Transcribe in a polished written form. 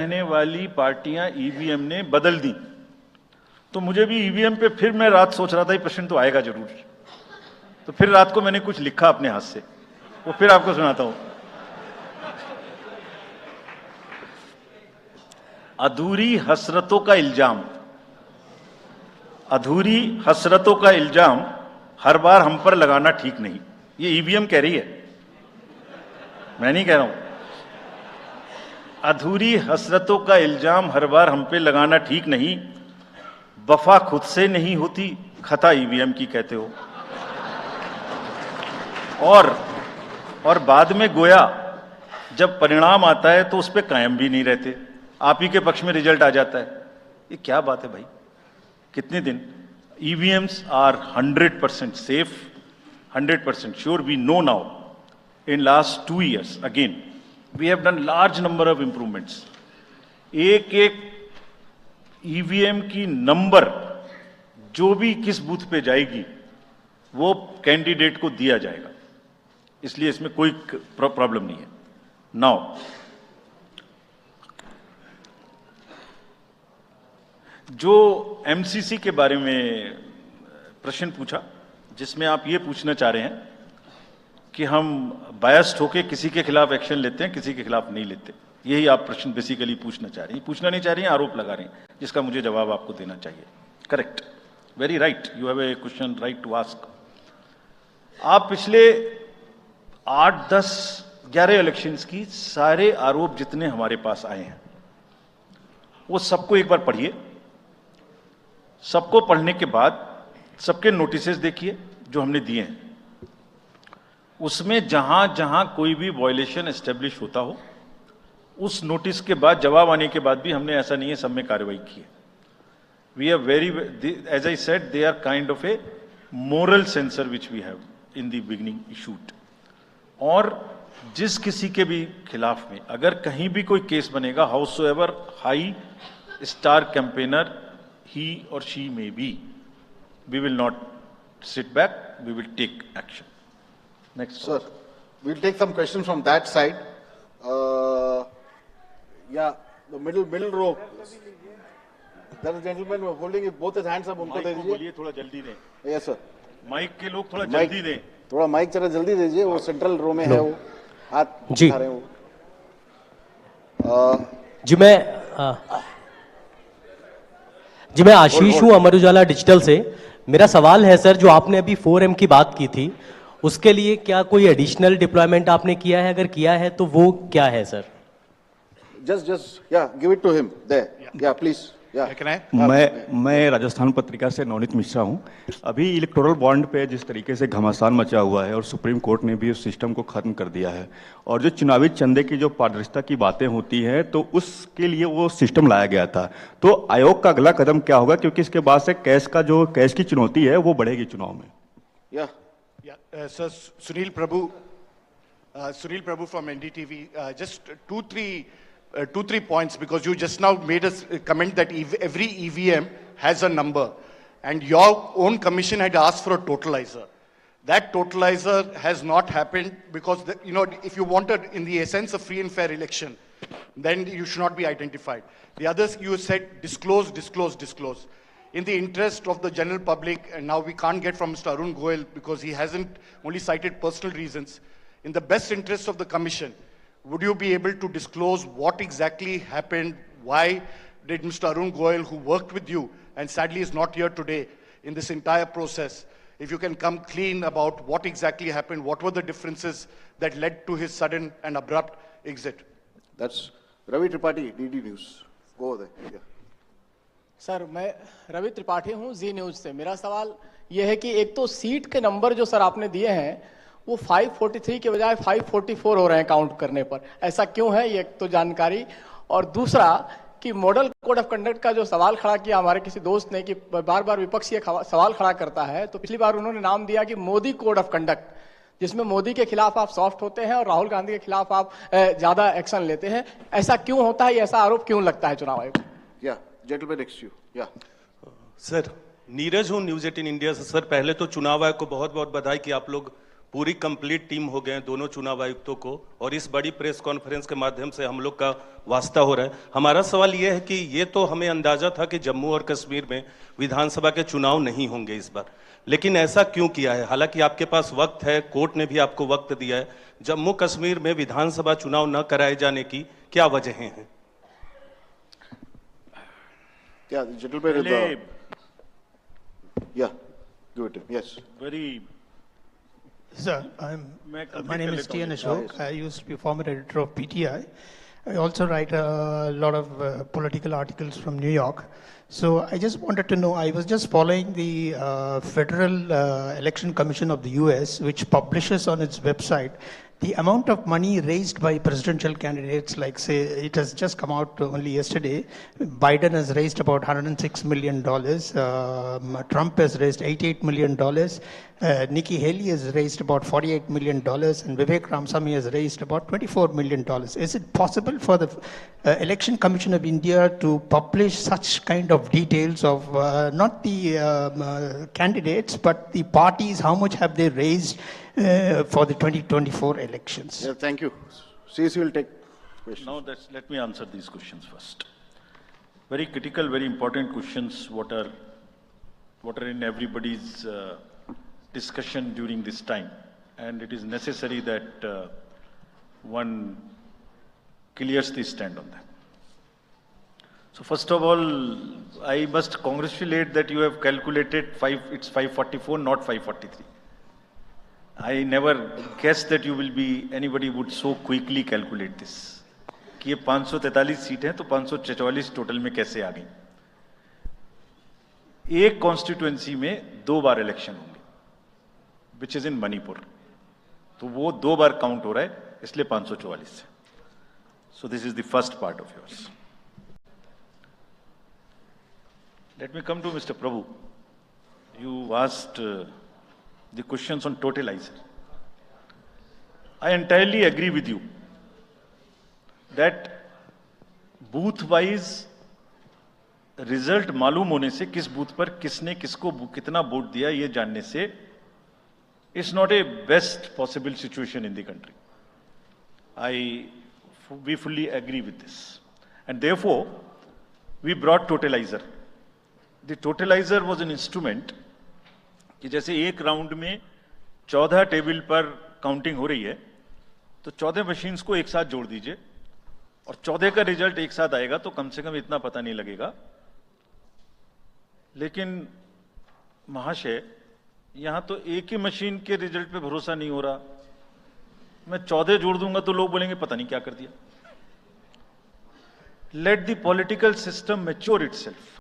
रहने वाली पार्टियां ईवीएम ने बदल दी, तो मुझे भी ईवीएम पे फिर मैं रात सोच रहा था ये प्रश्न तो आएगा जरूर। तो फिर रात को मैंने कुछ लिखा अपने हाथ से, वो फिर आपको सुनाता हूं। अधूरी हसरतों का इल्जाम, अधूरी हसरतों का इल्जाम हर बार हम पर लगाना ठीक नहीं। ये ईवीएम कह रही है, मैं नहीं कह रहा हूं। अधूरी हसरतों का इल्जाम हर बार हम पे लगाना ठीक नहीं। वफा खुद से नहीं होती, खता ईवीएम की कहते हो। और बाद में गोया जब परिणाम आता है तो उस पे कायम भी नहीं रहते, आप ही के पक्ष में रिजल्ट आ जाता है। ये क्या बात है भाई, कितने दिन? EVMs are 100% safe, 100% sure. We know now in last 2 years again we have done large number of improvements. एक ईवीएम की नंबर जो भी किस बूथ पे जाएगी वो कैंडिडेट को दिया जाएगा, इसलिए इसमें कोई प्रॉब्लम नहीं है। नाउ जो एमसीसी के बारे में प्रश्न पूछा, जिसमें आप ये पूछना चाह रहे हैं कि हम बायस्ड होके किसी के खिलाफ एक्शन लेते हैं, किसी के खिलाफ नहीं लेते, यही आप प्रश्न बेसिकली पूछना चाह रहे हैं। पूछना नहीं चाह रही हैं, आरोप लगा रहे हैं, जिसका मुझे जवाब आपको देना चाहिए। Correct, very right, you have a question right to ask. आप पिछले 8, 10, 11 इलेक्शंस की सारे आरोप जितने हमारे पास आए हैं वो सबको एक बार पढ़िए। सबको पढ़ने के बाद सबके नोटिसेस देखिए जो हमने दिए हैं। उसमें जहां जहां कोई भी वायलेशन एस्टेब्लिश होता हो, उस नोटिस के बाद, जवाब आने के बाद भी हमने, ऐसा नहीं है सब में कार्रवाई की है। We are very, as I said, they are kind of a moral censor which we have in the beginning issued. और जिस किसी के भी खिलाफ में अगर कहीं भी कोई केस बनेगा, however high star campaigner he और she may be, we will not sit back, we will take action. Next, sir, we'll take some questions from that side. Yeah, the middle row. There is a gentleman holding both his hands up. उनको दे दीजिए। बोलिए थोड़ा जल्दी दें। Yes sir. Mic के लोग थोड़ा जल्दी दें। थोड़ा माइक जरा जल्दी दीजिए, वो सेंट्रल रो में है, वो हाथ जी उठा रहे हैं वो। जी मैं आशीष हूँ, अमर उजाला डिजिटल से। मेरा सवाल है सर, जो आपने अभी 4M की बात की थी, उसके लिए क्या कोई एडिशनल डिप्लॉयमेंट आपने किया है? अगर किया है तो वो क्या है sir? Just yeah, give it to him there. Yeah, please. Yeah. मैं राजस्थान पत्रिका से नवनीत मिश्रा हूं। अभी इलेक्टोरल बॉन्ड पे जिस तरीके से घमासान मचा हुआ है और सुप्रीम कोर्ट ने भी उस सिस्टम को खत्म कर दिया है, और जो चुनावी चंदे की जो पारदर्शिता की बातें होती हैं, तो उसके लिए वो सिस्टम लाया गया था। तो आयोग का अगला कदम क्या होगा, क्योंकि इसके बाद से कैश की चुनौती है वो बढ़ेगी चुनाव में। Sir, Sunil Prabhu from NDTV. Just two, three points, because you just now made a comment that every EVM has a number, and your own commission had asked for a totalizer. That totalizer has not happened because, if you wanted, in the essence, a free and fair election, then you should not be identified. The others, you said disclose. In the interest of the general public, and now we can't get from Mr. Arun Goel because he hasn't only cited personal reasons. In the best interest of the commission, would you be able to disclose what exactly happened? Why did Mr. Arun Goel, who worked with you and sadly is not here today in this entire process, if you can come clean about what exactly happened, what were the differences that led to his sudden and abrupt exit? That's Ravi Tripathi, DD News. Go there. Yeah. Sir, मैं रवि त्रिपाठी हूँ, जी news से। मेरा सवाल यह है कि एक तो सीट के नंबर जो सर आपने दिए हैं वो 543 के बजाय 544 हो रहे हैं काउंट करने पर, ऐसा क्यों है? ये एक तो जानकारी। और दूसरा कि मॉडल कोड ऑफ कंडक्ट का जो सवाल खड़ा किया हमारे किसी दोस्त ने कि बार बार विपक्ष ये सवाल खड़ा करता है, तो पिछली बार उन्होंने नाम दिया कि मोदी कोड ऑफ कंडक्ट, जिसमें मोदी के खिलाफ आप सॉफ्ट होते हैं और राहुल गांधी के खिलाफ आप ज्यादा एक्शन लेते हैं। ऐसा क्यों होता है? ऐसा आरोप क्यों लगता है चुनाव आयोग? Gentleman next to you. Yeah. Sir, Neeraj हूँ, न्यूज़ 18 इंडिया से। सर, पहले तो चुनाव आयोग को बहुत बहुत बधाई कि आप लोग पूरी कंप्लीट टीम हो गए दोनों चुनाव आयुक्तों को, और इस बड़ी प्रेस कॉन्फ्रेंस के माध्यम से हम लोग का वास्ता हो रहा है। हमारा सवाल यह है कि ये तो हमें अंदाजा था कि जम्मू और कश्मीर में विधानसभा के चुनाव नहीं होंगे इस बार, लेकिन ऐसा क्यों किया है? हालांकि आपके पास वक्त है, कोर्ट ने भी आपको वक्त दिया है, जम्मू कश्मीर में विधानसभा चुनाव न कराए जाने की क्या वजहें हैं? Yeah, the gentleman with पहले the, yeah, give it to him, yes. very Sir, मैं complete my name कर is लेता हूँ। T.N. Ashok. I used to be former editor of PTI. I also write a lot of political articles from New York. So I just wanted to know, I was just following the Federal Election Commission of the US, which publishes on its website the amount of money raised by presidential candidates, like say, it has just come out only yesterday. Biden has raised about $106 million. Trump has raised $88 million. Nikki Haley has raised about $48 million. And Vivek Ramaswamy has raised about $24 million. Is it possible for the Election Commission of India to publish such kind of details of not the candidates, but the parties, how much have they raised for the 2024 elections? Yeah, thank you. CC will take questions. Now let me answer these questions first. Very critical, very important questions. What are in everybody's discussion during this time, and it is necessary that one clears the stand on that. So first of all, I must congratulate that you have calculated it's 544, not 543. I never guessed that anybody would so quickly calculate this. कि ये 543 seat हैं तो 544 total में कैसे आ गई? एक constituency में 2 बार election होंगे, विच इज इन मणिपुर, तो वो 2 बार काउंट हो रहा है, इसलिए 544 है. So this is the first part of yours. Let me come to mister Prabhu. You asked the questions on totalizer. I entirely agree with you that booth wise result मालूम होने से किस बूथ पर किसने किसको कितना वोट दिया ये जानने से it's not a best possible situation in the country. We fully agree with this, and therefore we brought totalizer. The totalizer was an instrument कि जैसे एक राउंड में 14 टेबल पर काउंटिंग हो रही है, तो 14 मशीन्स को एक साथ जोड़ दीजिए और 14 का रिजल्ट एक साथ आएगा, तो कम से कम इतना पता नहीं लगेगा. लेकिन महाशय, यहां तो एक ही मशीन के रिजल्ट पे भरोसा नहीं हो रहा. मैं 14 जोड़ दूंगा तो लोग बोलेंगे पता नहीं क्या कर दिया. Let the political system mature itself.